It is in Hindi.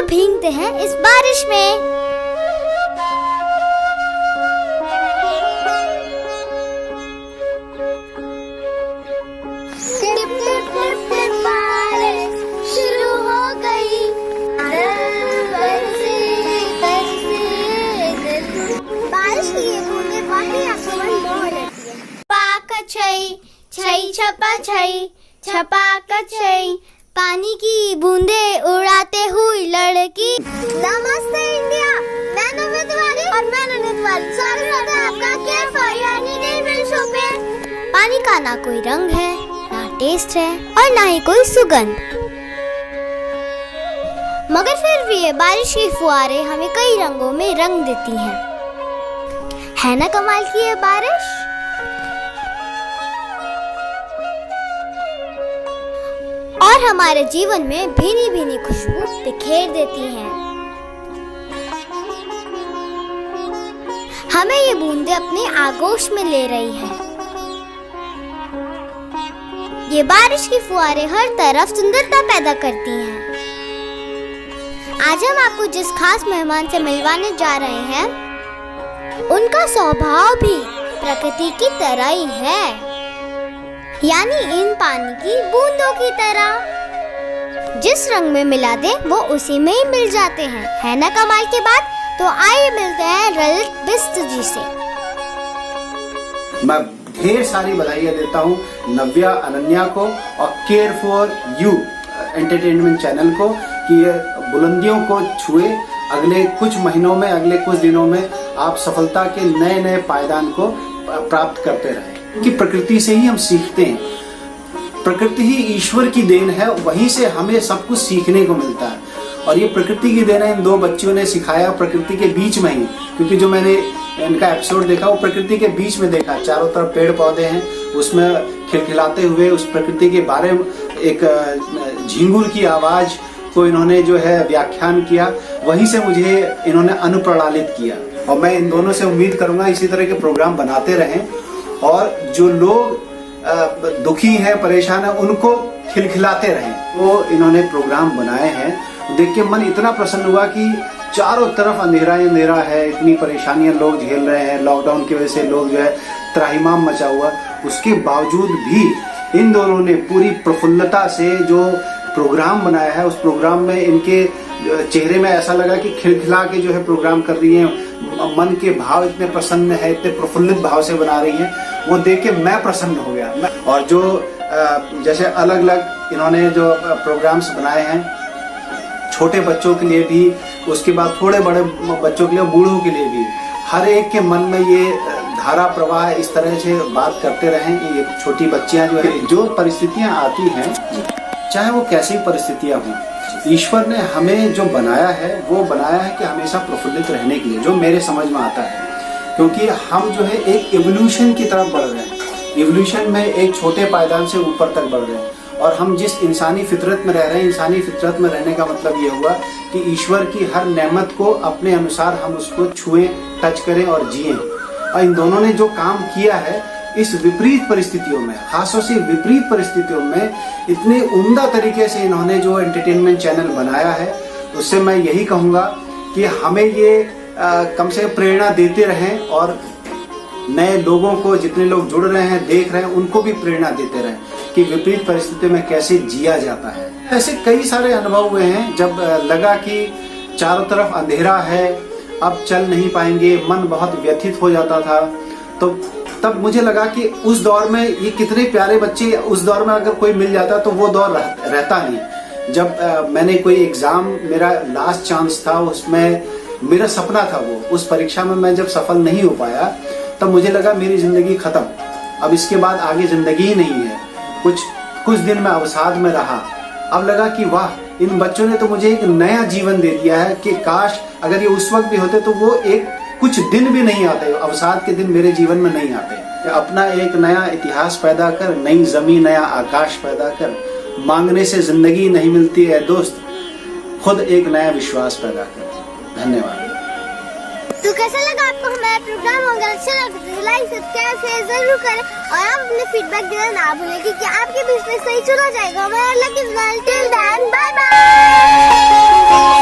भीगते हैं इस बारिश में। टिप टिप टिप टिप बारिश शुरू हो गई, बारिश की ये बूंदें वाकई आंखों में मोह लेती है। पाका छई छई छपा छई छपा का छई, पानी की बूंदे उड़ाते हुई लड़की। नमस्ते इंडिया, मैं नव्या तिवारी और मैं नन्ही तिवारी। स्वागत है आपका कैफ एंटरटेनमेंट शो पे। पानी का ना कोई रंग है, ना टेस्ट है और ना ही कोई सुगंध, मगर फिर भी ये बारिश की फुहारें हमें कई रंगों में रंग देती हैं। है ना कमाल की ये बारिश। और हमारे जीवन में भीनी भीनी खुशबू बिखेर देती हैं। हमें ये बूंदें अपने आगोश में ले रही है। ये बारिश की फुहारें हर तरफ सुंदरता पैदा करती हैं। आज हम आपको जिस खास मेहमान से मिलवाने जा रहे हैं, उनका स्वभाव भी प्रकृति की तरह ही है, यानी इन पानी की बूंदों की तरह। जिस रंग में मिला दे वो उसी में ही मिल जाते हैं। है ना कमाल की बात। तो आइए मिलते हैं ललित बिष्ट जी से। मैं ढेर सारी बधाइयाँ देता हूँ नव्या अनन्या को और care for you entertainment channel को कि ये बुलंदियों को छुए। अगले कुछ महीनों में, अगले कुछ दिनों में आप सफलता के नए नए पायदान को प्राप्त करते रहें, क्योंकि प्रकृति से ही हम सीखते हैं। प्रकृति ही ईश्वर की देन है, वहीं से हमें सब कुछ सीखने को मिलता है। और ये प्रकृति की देन है। इन दो बच्चियों ने सिखाया प्रकृति के बीच में ही, क्योंकि जो मैंने इनका एपिसोड देखा वो प्रकृति के बीच में देखा। चारों तरफ पेड़ पौधे हैं, उसमें खिलखिलाते हुए उस प्रकृति के बारे में एक झिंगुर की आवाज को इन्होंने जो है व्याख्यान किया। वहीं से मुझे इन्होंने अनुप्रणालित किया। और मैं इन दोनों से उम्मीद करूंगा इसी तरह के प्रोग्राम बनाते रहें और जो लोग दुखी हैं, परेशान हैं, उनको खिलखिलाते रहें। वो इन्होंने प्रोग्राम बनाए हैं, देख के मन इतना प्रसन्न हुआ कि चारों तरफ अंधेरा ही अंधेरा है, इतनी परेशानियां लोग झेल रहे हैं। लॉकडाउन की वजह से लोग जो है त्राहिमाम मचा हुआ, उसके बावजूद भी इन दोनों ने पूरी प्रफुल्लता से जो प्रोग्राम बनाया है, उस प्रोग्राम में इनके चेहरे में ऐसा लगा कि खिलखिला के जो है प्रोग्राम कर रही हैं। मन के भाव इतने प्रसन्न है, इतने प्रफुल्लित भाव से बना रही हैं, वो देख के मैं प्रसन्न हो गया। और जो जैसे अलग अलग इन्होंने जो प्रोग्राम्स बनाए हैं, छोटे बच्चों के लिए भी, उसके बाद थोड़े बड़े बच्चों के लिए, बूढ़ों के लिए भी, हर एक के मन में ये धारा प्रवाह इस तरह से बात करते रहें कि ये छोटी बच्चियां जो है, जो परिस्थितियां आती हैं, चाहे वो कैसी परिस्थितियां हों, ईश्वर ने हमें जो बनाया है वो बनाया है कि हमेशा प्रफुल्लित रहने के लिए, जो मेरे समझ में आता है। क्योंकि हम जो है एक इवोल्यूशन की तरफ बढ़ रहे हैं, इवोल्यूशन में एक छोटे पायदान से ऊपर तक बढ़ रहे हैं। और हम जिस इंसानी फितरत में रह रहे हैं, इंसानी फितरत में रहने का मतलब ये हुआ कि ईश्वर की हर नेमत को अपने अनुसार हम उसको छुएं, टच करें और जिएं। और इन दोनों ने जो काम किया है इस विपरीत परिस्थितियों में, खासतौर से विपरीत परिस्थितियों में, इतने उम्दा तरीके से इन्होंने जो एंटरटेनमेंट चैनल बनाया है, उससे मैं यही कहूँगा कि हमें ये कम से कम प्रेरणा देते रहें और नए लोगों को, जितने लोग जुड़ रहे हैं, देख रहे हैं, उनको भी प्रेरणा देते रहें कि विपरीत परिस्थितियों में कैसे जिया जाता है। ऐसे कई सारे अनुभव हुए हैं जब लगा कि चारों तरफ अंधेरा है, अब चल नहीं पाएंगे, मन बहुत व्यथित हो जाता था। तो तब मुझे लगा कि उस दौर में ये कितने प्यारे बच्चे, उस दौर में अगर कोई मिल जाता तो वो दौर रहता नहीं। जब मैंने कोई एग्जाम, मेरा लास्ट चांस था, उसमें मेरा सपना था वो, उस परीक्षा में मैं जब सफल नहीं हो पाया तब मुझे लगा मेरी जिंदगी खत्म, अब इसके बाद आगे जिंदगी ही नहीं है। कुछ दिन मैं अवसाद में रहा। अब लगा कि वाह, इन बच्चों ने तो मुझे एक नया जीवन दे दिया है कि काश अगर ये उस वक्त भी होते तो वो एक कुछ दिन भी नहीं आते, अवसाद के दिन मेरे जीवन में नहीं आते। अपना एक नया इतिहास पैदा कर, नई जमीन, नया आकाश पैदा कर। मांगने से जिंदगी नहीं मिलती है दोस्त, खुद एक नया विश्वास पैदा कर। धन्यवाद। तो कैसा लगा आपको हमारा प्रोग्राम? अगर अच्छा लगा तो लाइक, सब्सक्राइब, शेयर जरूर करें और आप अपने फीडबैक देना ना भूलें, क्योंकि आपके बीच में सही चुना जाएगा। हमारा lucky till then, bye bye.